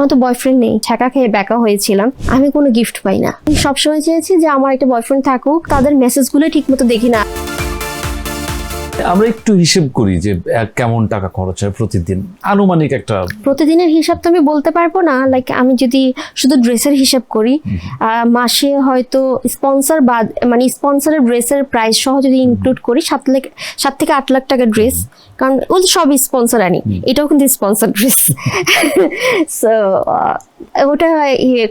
আমার তো বয়ফ্রেন্ড নেই, ছ্যাঁকা খেয়ে ব্যাকা হয়েছিলাম। আমি কোনো গিফট পাই না। আমি সবসময় চেয়েছি যে আমার একটা বয়ফ্রেন্ড থাকুক, তাদের মেসেজগুলো ঠিক মতো দেখি না। আমরা একটু হিসেব করি যে কেমন টাকা খরচ হয় প্রতিদিন, আনুমানিক একটা। প্রতিদিনের হিসাব তো আমি বলতে পারবো না। লাইক আমি যদি শুধু ড্রেসের হিসাব করি, মাসে হয়তো স্পন্সর বাদ, মানে স্পন্সরের ড্রেসের প্রাইস সহ যদি ইনক্লুড করি 7 থেকে 8 লাখ টাকা ড্রেস, কারণ ওই সব স্পন্সর আনি, এটাও কিন্তু স্পন্সর ড্রেস। সো ওটা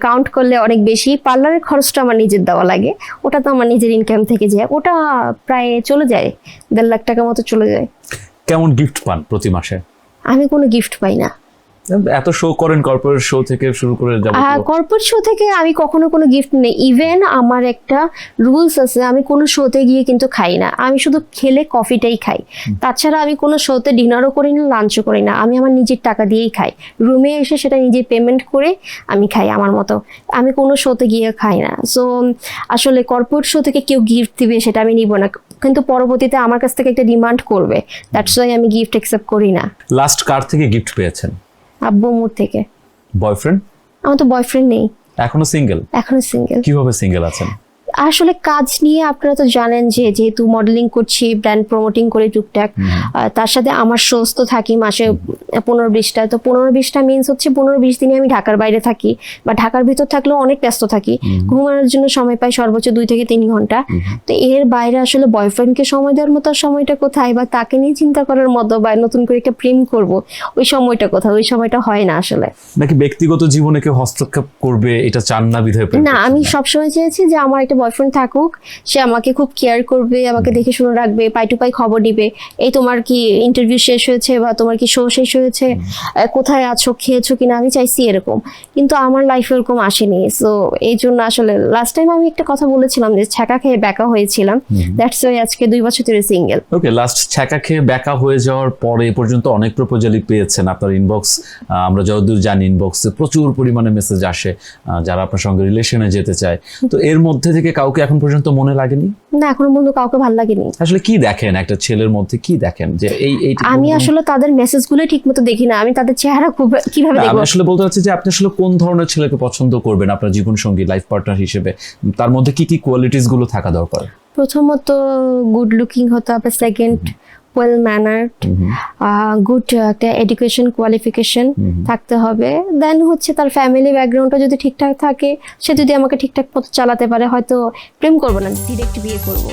কাউন্ট করলে অনেক বেশি। পার্লারের খরচটা আমার নিজের দেওয়া লাগে, ওটা তো আমার নিজের ইনকাম থেকে যায়, ওটা প্রায় চলে যায় 1.5 লাখ টাকা মতো চলে যায়। কেমন গিফট পান প্রতি মাসে? আমি কোনো গিফট পাই না। এত শো করেন, কর্পোরেট শো থেকে শুরু করে কর্পোরেট শো থেকে আমি কখনো কোনো গিফট নেই। ইভেন আমার একটা রুলস আছে, আমি কোনো শোতে গিয়ে কিন্তু খাই না, আমি শুধু খেলে কফিটাই খাই। তাছাড়া আমি কোনো শোতে ডিনারও করি না, লাঞ্চও করি না, আমি আমার নিজের টাকা দিয়েই খাই। রুমে এসে সেটা নিজে পেমেন্ট করে আমি খাই আমার মতো, আমি কোনো শোতে গিয়ে খাই না। সো আসলে কর্পোরেট শো থেকে কেউ গিফট দিবে সেটা আমি নিব না, কিন্তু পরবর্তীতে আমার কাছ থেকে একটা ডিমান্ড করবে, দ্যাটস ওয়াই আমি গিফট অ্যাকসেপ্ট করি না। লাস্ট কার থেকে গিফট পেয়েছেন? আব্বু মুর থেকে। বয়ফ্রেন্ড? আমার তো বয়ফ্রেন্ড নেই। এখনো সিঙ্গেল? এখনো সিঙ্গেল। কিভাবে সিঙ্গেল আছেন? আসলে কাজ নিয়ে আপনারা তো জানেন যে যেহেতু মডেলিং করছি, ব্র্যান্ড প্রমোটিং করে টুকটাক, তার সাথে আমার শোজ তো থাকি মাসে 15-20টা। তো 15-20টা মিনস হচ্ছে 15-20 দিনে আমি ঢাকার বাইরে থাকি, বা ঢাকার ভিতর থাকলেও অনেক ব্যস্ত থাকি। ঘুমানোর জন্য সময় পাই সর্বোচ্চ 2 থেকে 3 ঘন্টা। তো এর বাইরে আসলে বয়ফ্রেন্ডকে সময় দেওয়ার মতো সময়টা কোথায়, বা তাকে নিয়ে চিন্তা করার মতো, বা নতুন করে একটা প্রেম করব, ওই সময়টা কোথায়, ওই সময়টা হয় না আসলে। নাকি ব্যক্তিগত জীবনে কেউ হস্তক্ষেপ করবে এটা চান না বিধায়? না, আমি সবসময় চেয়েছি যে আমার একটা বয়ফ্রেন্ড থাকুক, সে আমাকে খুব কেয়ার করবে, আমাকে দেখে শুনে রাখবে, পাই টু পাই খবর দিবে, এই তোমার কি ইন্টারভিউ শেষ হয়েছে, বা তোমার কি শো শেষ হয়েছে, কোথায় আছো, খেয়েছো কিনা, আমি চাইছি এরকম। কিন্তু আমার লাইফে এরকম আসেনি। সো এই জন্য আসলে লাস্ট টাইম আমি একটা কথা বলেছিলাম যে ছ্যাঁকা খেয়ে ব্যাকা হয়েছিলাম, দ্যাটস ওয়াই আজকে 2 বছর ধরে সিঙ্গেল। ওকে, লাস্ট ছ্যাঁকা খেয়ে ব্যাকা হয়ে যাওয়ার পরে এ পর্যন্ত অনেক প্রপোজালই পেয়েছেন। আপনার ইনবক্স, আমরা যতদূর জানি ইনবক্সে প্রচুর পরিমাণে মেসেজ আসে যারা আপনার সঙ্গে রিলেশনে যেতে চায়। তো এর মধ্যে থেকে কাউকে এখন পর্যন্ত মনে লাগেনি? না, এখনো পর্যন্ত কাউকে ভালো লাগেনি। আসলে কি দেখেন একটা ছেলের মধ্যে, কি দেখেন যে এই আমি আসলে তাদের মেসেজগুলো ঠিকমতো দেখি না, আমি তাদের চেহারা কিভাবে দেখব? আমি আসলে বলতে চাচ্ছি যে আপনি আসলে কোন ধরনের ছেলেকে পছন্দ করবেন আপনার জীবন সঙ্গী, লাইফ পার্টনার হিসেবে, তার মধ্যে কি কি কোয়ালিটিস গুলো থাকা দরকার? প্রথমত গুড লুকিং হতে হবে, সেকেন্ড ওয়েল ম্যানার্ড, গুড একটা এডুকেশন কোয়ালিফিকেশন থাকতে হবে, দেন হচ্ছে তার ফ্যামিলি ব্যাকগ্রাউন্ডটা যদি ঠিকঠাক থাকে, সে যদি আমাকে ঠিকঠাক মতো চালাতে পারে, হয়তো প্রেম করবো না, ডিরেক্ট বিয়ে করবো।